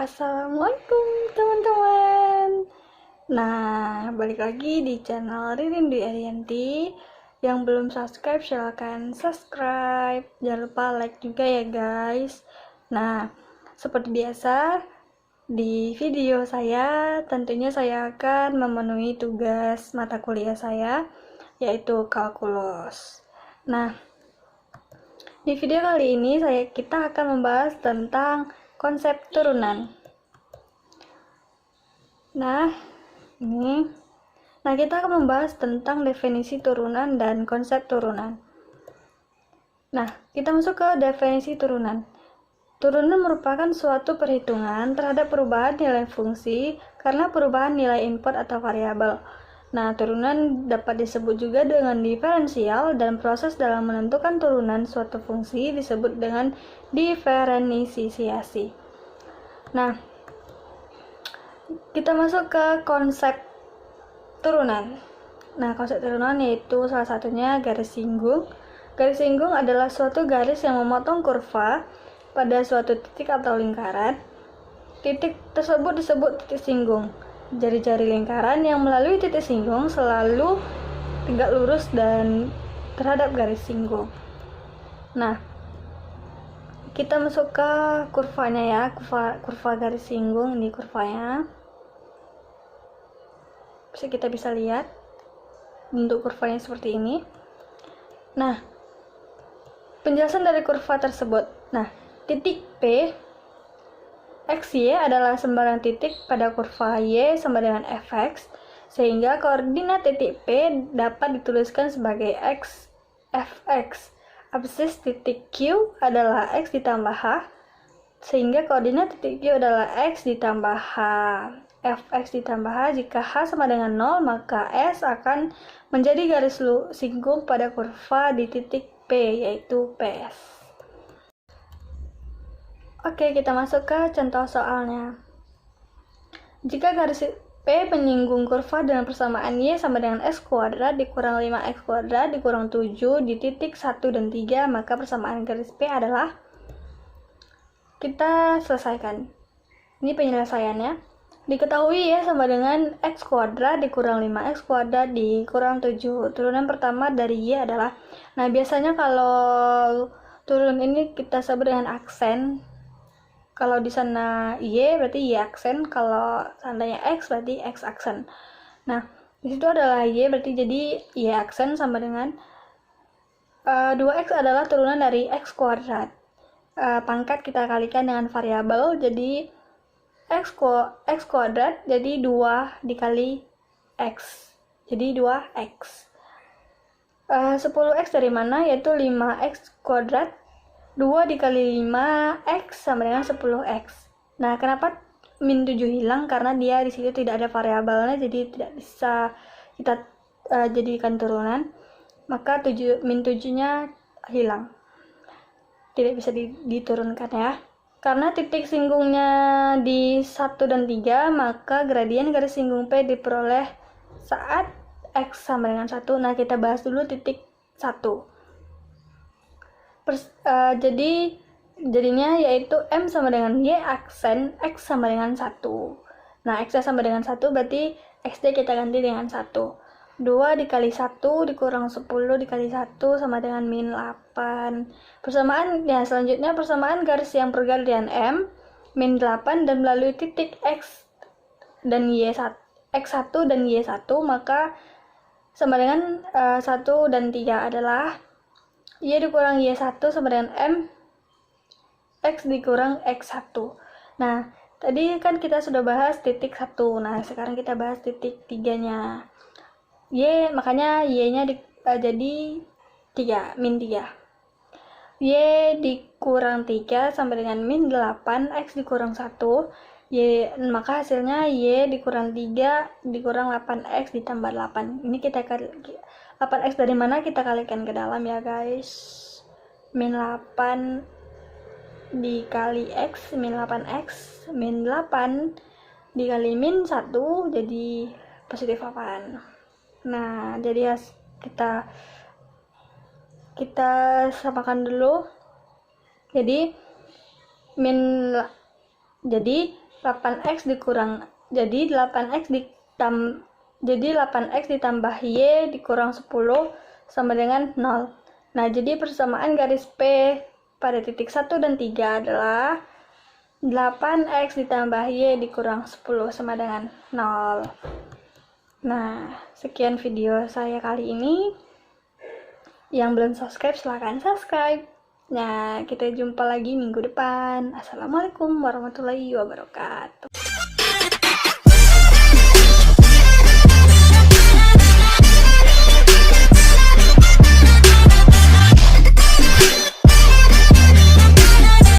Assalamualaikum teman-teman. Nah, balik lagi di channel Ririn Dwi Arianti. Yang belum subscribe silahkan subscribe. Jangan lupa like juga ya guys. Nah, seperti biasa di video saya tentunya saya akan memenuhi tugas mata kuliah saya, yaitu kalkulus. Nah, di video kali ini kita akan membahas tentang konsep turunan. Nah, kita akan membahas tentang definisi turunan dan konsep turunan. Nah, kita masuk ke definisi turunan. Turunan merupakan suatu perhitungan terhadap perubahan nilai fungsi karena perubahan nilai input atau variabel. Nah, turunan dapat disebut juga dengan diferensial dan proses dalam menentukan turunan suatu fungsi disebut dengan diferensiasi. Nah, kita masuk ke konsep turunan. Nah, konsep turunan yaitu salah satunya garis singgung. Garis singgung adalah suatu garis yang memotong kurva pada suatu titik atau lingkaran. Titik tersebut disebut titik singgung. Jari-jari lingkaran yang melalui titik singgung selalu tegak lurus dan terhadap garis singgung. Nah, kita masuk ke kurvanya ya, kurva garis singgung. Ini kurvanya. Kita bisa lihat bentuk kurvanya seperti ini. Nah, penjelasan dari kurva tersebut. Nah, titik P XY adalah sembarang titik pada kurva Y sama dengan fx, sehingga koordinat titik P dapat dituliskan sebagai x fx. Absis titik Q adalah x ditambah h, sehingga koordinat titik Q adalah x ditambah h. Fx ditambah h, jika h sama dengan 0, maka S akan menjadi garis singgung pada kurva di titik P, yaitu PS. Oke, kita masuk ke contoh soalnya. Jika garis P menyinggung kurva dengan persamaan Y sama dengan X kuadrat dikurang 5X kuadrat dikurang 7 di titik 1 dan 3, maka persamaan garis P adalah, kita selesaikan. Ini penyelesaiannya. Diketahui Y sama dengan X kuadrat dikurang 5X kuadrat dikurang 7. Turunan pertama dari Y adalah, nah biasanya kalau turun ini kita sebut dengan aksen. Kalau di sana Y berarti Y aksen, kalau seandainya X berarti X aksen. Nah, di situ adalah Y, berarti jadi Y aksen sama dengan 2X adalah turunan dari X kuadrat. Pangkat kita kalikan dengan variabel, jadi X kuadrat jadi 2 dikali X, jadi 2X. 10X dari mana? Yaitu 5X kuadrat. 2 dikali 5X sama dengan 10X. Nah, kenapa min 7 hilang? Karena dia di situ tidak ada variabelnya, jadi tidak bisa kita jadikan turunan. Maka min 7-nya hilang. Tidak bisa diturunkan ya. Karena titik singgungnya di 1 dan 3, maka gradien garis singgung P diperoleh saat X sama dengan 1. Nah, kita bahas dulu titik 1. Jadinya yaitu M sama dengan Y aksen, X sama dengan 1. Nah, X sama dengan 1 berarti XD kita ganti dengan 1. 2 dikali 1 dikurang 10 dikali 1 sama dengan min 8. Persamaan, ya selanjutnya persamaan garis yang pergalian M, min 8 dan melalui titik X dan Y1, X1 dan Y1, maka sama dengan 1 dan 3 adalah Y dikurang Y1 sama dengan M X dikurang X1. Nah, tadi kan kita sudah bahas titik 1. Nah, sekarang kita bahas titik 3-nya. Y, makanya Y-nya jadi 3, min 3. Y dikurang 3 sama dengan min 8, X dikurang 1. Y, maka hasilnya Y dikurang 3 dikurang 8X ditambah 8. Ini kita 8X dari mana kita kalikan ke dalam ya guys. Min 8 dikali X, min 8X, min 8 dikali min 1 jadi positif 8. Nah, jadi kita samakan dulu. Jadi 8x dikurang, jadi 8x ditambah y dikurang 10 sama dengan 0. Nah, jadi persamaan garis P pada titik 1 dan 3 adalah 8x ditambah y dikurang 10 sama dengan 0. Nah, sekian video saya kali ini. Yang belum subscribe, silahkan subscribe. Nah, kita jumpa lagi minggu depan. Assalamualaikum warahmatullahi wabarakatuh.